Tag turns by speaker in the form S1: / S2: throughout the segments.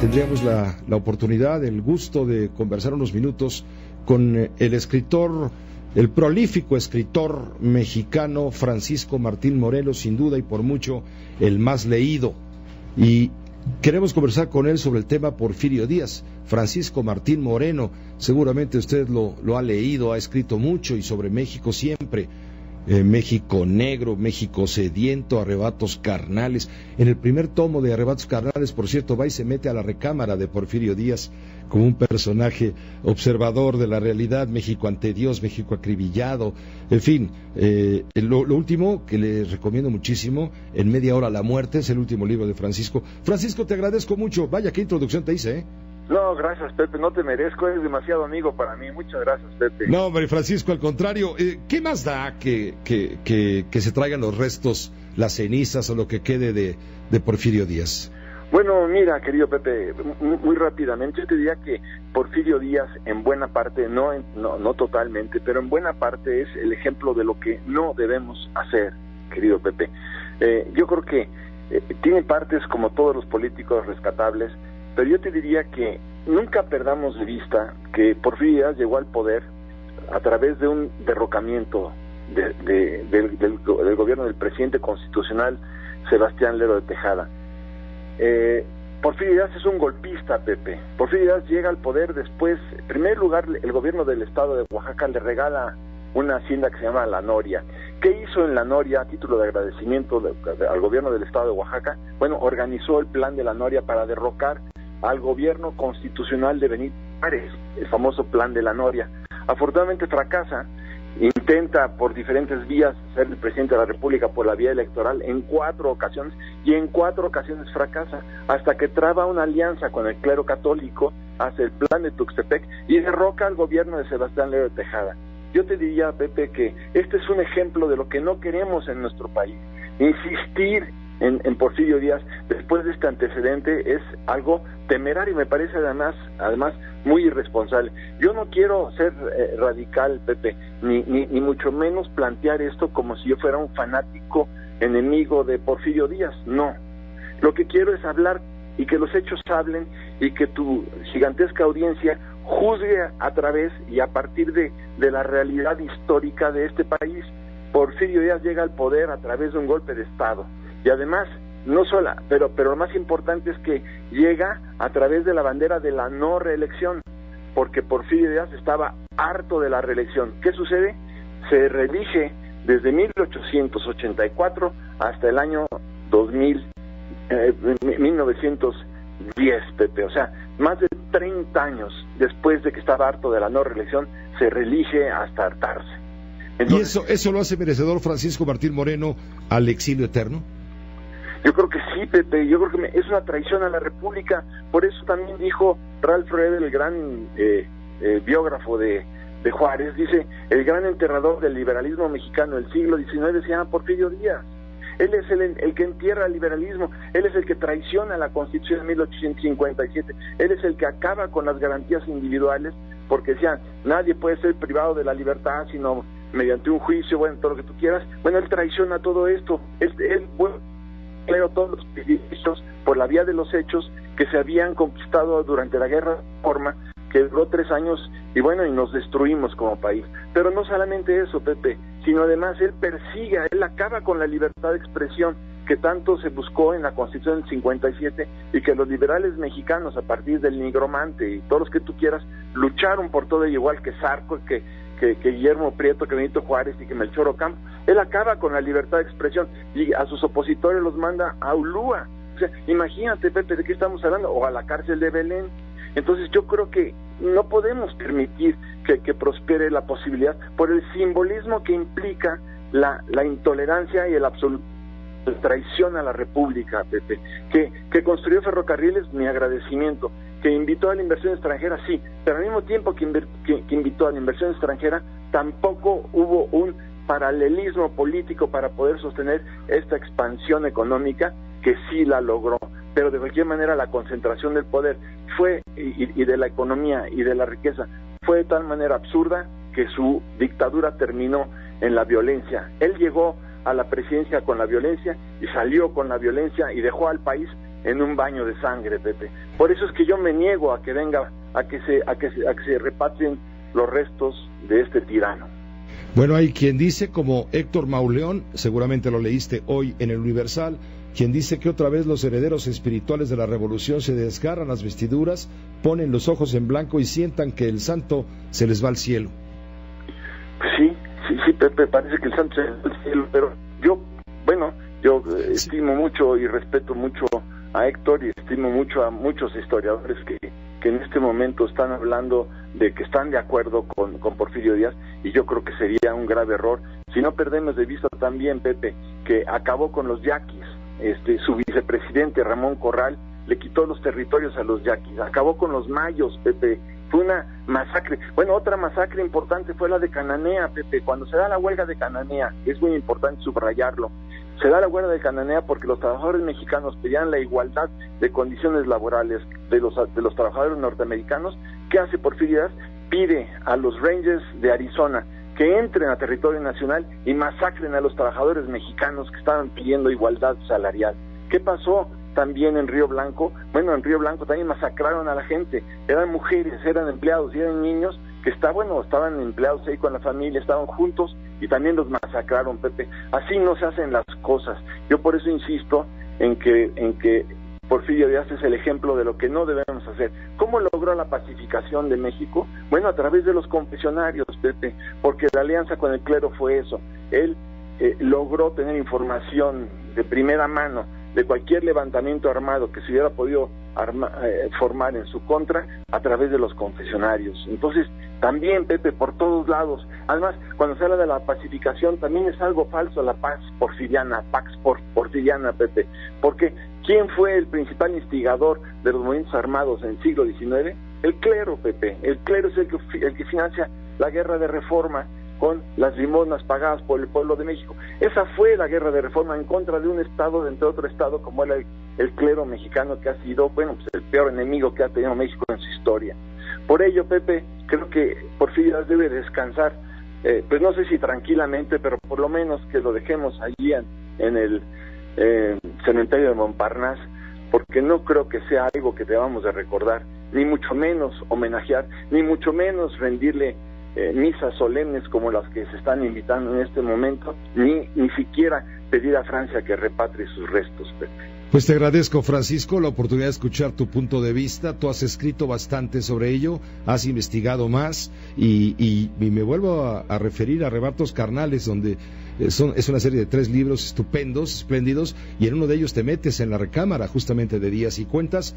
S1: tendríamos la oportunidad, el gusto de conversar unos minutos con el escritor, el prolífico escritor mexicano Francisco Martín Moreno, sin duda y por mucho el más leído. Y queremos conversar con él sobre el tema Porfirio Díaz. Francisco Martín Moreno, seguramente usted lo ha leído, ha escrito mucho y sobre México siempre. México negro, México sediento, arrebatos carnales. En el primer tomo de Arrebatos carnales, por cierto, va y se mete a la recámara de Porfirio Díaz como un personaje observador de la realidad, México ante Dios, México acribillado, en fin. Lo último que le recomiendo muchísimo, En media hora la muerte, es el último libro de Francisco. Francisco, te agradezco mucho, vaya qué introducción te hice, ¿eh?
S2: No, gracias, Pepe, no te merezco, eres demasiado amigo para mí, muchas gracias, Pepe.
S1: No, hombre, Francisco, al contrario, ¿qué más da que se traigan los restos, las cenizas o lo que quede de Porfirio Díaz?
S2: Bueno, mira, querido Pepe, muy rápidamente, yo te diría que Porfirio Díaz, en buena parte, no totalmente, pero en buena parte es el ejemplo de lo que no debemos hacer, querido Pepe. Yo creo que tiene partes, como todos los políticos, rescatables, pero yo te diría que nunca perdamos de vista que Porfirio Díaz llegó al poder a través de un derrocamiento del gobierno del presidente constitucional Sebastián Lerdo de Tejada. Porfirio Díaz es un golpista, Pepe. Porfirio Díaz llega al poder después, en primer lugar, el gobierno del estado de Oaxaca le regala una hacienda que se llama La Noria. ¿Qué hizo en La Noria a título de agradecimiento al gobierno del estado de Oaxaca? Bueno, organizó el plan de La Noria para derrocar al gobierno constitucional de Benito Juárez, el famoso plan de La Noria. Afortunadamente fracasa, intenta por diferentes vías ser el presidente de la República por la vía electoral en 4 ocasiones, y en 4 ocasiones fracasa, hasta que traba una alianza con el clero católico, hace el plan de Tuxtepec y derroca al gobierno de Sebastián Lerdo de Tejada. Yo te diría, Pepe, que este es un ejemplo de lo que no queremos en nuestro país. Insistir en Porfirio Díaz después de este antecedente es algo temerario y me parece además muy irresponsable. Yo no quiero ser radical, Pepe, ni mucho menos plantear esto como si yo fuera un fanático enemigo de Porfirio Díaz, no. Lo que quiero es hablar y que los hechos hablen y que tu gigantesca audiencia juzgue a través y a partir de la realidad histórica de este país. Porfirio Díaz llega al poder a través de un golpe de Estado. Y además, no sola, pero lo más importante es que llega a través de la bandera de la no reelección, porque Porfirio Díaz estaba harto de la reelección. ¿Qué sucede? Se reelige desde 1884 hasta el año 1910, Pepe. O sea, más de 30 años después de que estaba harto de la no reelección, se reelige hasta hartarse. Entonces,
S1: ¿y eso lo hace merecedor Francisco Martín Moreno al exilio eterno?
S2: Yo creo que sí, Pepe, yo creo que es una traición a la República. Por eso también dijo Ralph Redel, el gran biógrafo de Juárez, dice, el gran enterrador del liberalismo mexicano del siglo XIX se llama Porfirio Díaz. Él es el que entierra el liberalismo, él es el que traiciona la Constitución de 1857, él es el que acaba con las garantías individuales, porque decían, nadie puede ser privado de la libertad sino mediante un juicio, bueno, todo lo que tú quieras. Bueno, él traiciona todo esto, él todos los privilegios por la vía de los hechos que se habían conquistado durante la Guerra de Reforma, que duró 3 años, y bueno, y nos destruimos como país. Pero no solamente eso, Pepe, sino además él persigue, él acaba con la libertad de expresión que tanto se buscó en la Constitución del 57 y que los liberales mexicanos, a partir del Nigromante y todos los que tú quieras, lucharon por todo ello, igual que Zarco, que Guillermo Prieto, que Benito Juárez y que Melchor Ocampo. Él acaba con la libertad de expresión y a sus opositores los manda a Ulúa. O sea, imagínate, Pepe, ¿de qué estamos hablando? O a la cárcel de Belén. Entonces yo creo que no podemos permitir que prospere la posibilidad por el simbolismo que implica la intolerancia y el absoluto traición a la República, Pepe. Que construyó ferrocarriles, mi agradecimiento. Que invitó a la inversión extranjera, sí, pero al mismo tiempo que invitó a la inversión extranjera, tampoco hubo un paralelismo político para poder sostener esta expansión económica, que sí la logró, pero de cualquier manera la concentración del poder fue, y de la economía y de la riqueza, fue de tal manera absurda que su dictadura terminó en la violencia. Él llegó a la presidencia con la violencia y salió con la violencia y dejó al país en un baño de sangre, Pepe. Por eso es que yo me niego a que venga, a que se repatrien los restos de este tirano.
S1: Bueno, hay quien dice, como Héctor Mauleón, seguramente lo leíste hoy en el Universal, quien dice que otra vez los herederos espirituales de la revolución se desgarran las vestiduras, ponen los ojos en blanco y sientan que el santo se les va al cielo.
S2: Sí, Pepe, parece que el santo se les va al cielo, pero yo estimo mucho y respeto mucho a Héctor y estimo mucho a muchos historiadores que en este momento están hablando de que están de acuerdo con Porfirio Díaz, y yo creo que sería un grave error si no perdemos de vista también, Pepe, que acabó con los yaquis. Su vicepresidente Ramón Corral le quitó los territorios a los yaquis, acabó con los mayos, Pepe. Fue una masacre. Bueno, otra masacre importante fue la de Cananea, Pepe. Cuando se da la huelga de Cananea, es muy importante subrayarlo, se da la huelga de Cananea porque los trabajadores mexicanos pedían la igualdad de condiciones laborales de los trabajadores norteamericanos. ¿Qué hace Porfirio Díaz? Pide a los Rangers de Arizona que entren a territorio nacional y masacren a los trabajadores mexicanos que estaban pidiendo igualdad salarial. ¿Qué pasó también en Río Blanco? Bueno, en Río Blanco también masacraron a la gente. Eran mujeres, eran empleados y eran niños que estaban empleados ahí con la familia, estaban juntos y también los masacraron, Pepe. Así no se hacen las cosas. Yo por eso insisto en que Porfirio Díaz es el ejemplo de lo que no debemos hacer. ¿Cómo logró la pacificación de México? Bueno, a través de los confesionarios, Pepe, porque la alianza con el clero fue eso. Él logró tener información de primera mano de cualquier levantamiento armado que se hubiera podido formar en su contra a través de los confesionarios. Entonces, también, Pepe, por todos lados. Además, cuando se habla de la pacificación, también es algo falso la paz porfiriana, porfiriana, Pepe, porque ¿quién fue el principal instigador de los movimientos armados en el siglo XIX? El clero, Pepe. El clero es el que financia la guerra de reforma con las limosnas pagadas por el pueblo de México. Esa fue la guerra de reforma en contra de un estado dentro de otro estado, como era el clero mexicano, que ha sido, el peor enemigo que ha tenido México en su historia. Por ello, Pepe, creo que Porfirio Díaz debe descansar, pues no sé si tranquilamente, pero por lo menos que lo dejemos allí en el cementerio de Montparnasse, porque no creo que sea algo que debamos de recordar, ni mucho menos homenajear, ni mucho menos rendirle misas solemnes como las que se están invitando en este momento, ni siquiera pedir a Francia que repatrie sus restos, Pepe.
S1: Pues te agradezco, Francisco, la oportunidad de escuchar tu punto de vista. Tú has escrito bastante sobre ello, has investigado más y me vuelvo a referir a Arrebatos Carnales, donde es una serie de 3 libros estupendos, espléndidos, y en uno de ellos te metes en la recámara justamente de Díaz y cuentas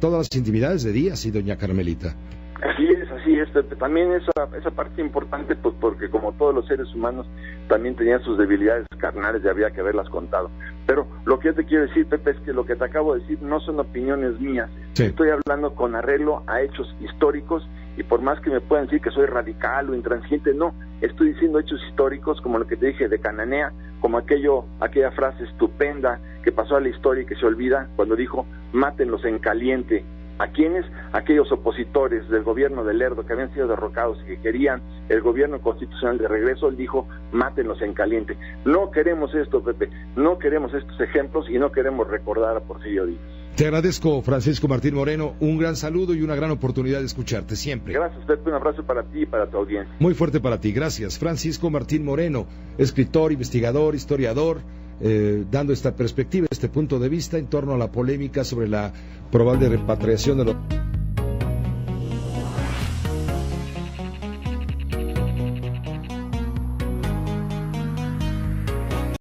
S1: todas las intimidades de Díaz y doña Carmelita.
S2: Así es, Pepe. También esa parte importante, pues porque como todos los seres humanos también tenían sus debilidades carnales y había que haberlas contado. Pero lo que yo te quiero decir, Pepe, es que lo que te acabo de decir no son opiniones mías. Sí. Estoy hablando con arreglo a hechos históricos, y por más que me puedan decir que soy radical o intransigente, no, estoy diciendo hechos históricos como lo que te dije de Cananea, como aquella frase estupenda que pasó a la historia y que se olvida cuando dijo: mátenlos en caliente. ¿A quiénes? Aquellos opositores del gobierno de Lerdo que habían sido derrocados y que querían el gobierno constitucional de regreso. Él dijo: mátenlos en caliente. No queremos esto, Pepe, no queremos estos ejemplos y no queremos recordar a Porfirio Díaz.
S1: Te agradezco, Francisco Martín Moreno, un gran saludo y una gran oportunidad de escucharte siempre.
S2: Gracias, Pepe, un abrazo para ti y para tu audiencia.
S1: Muy fuerte para ti, gracias. Francisco Martín Moreno, escritor, investigador, historiador, dando esta perspectiva, este punto de vista en torno a la polémica sobre la probable repatriación de los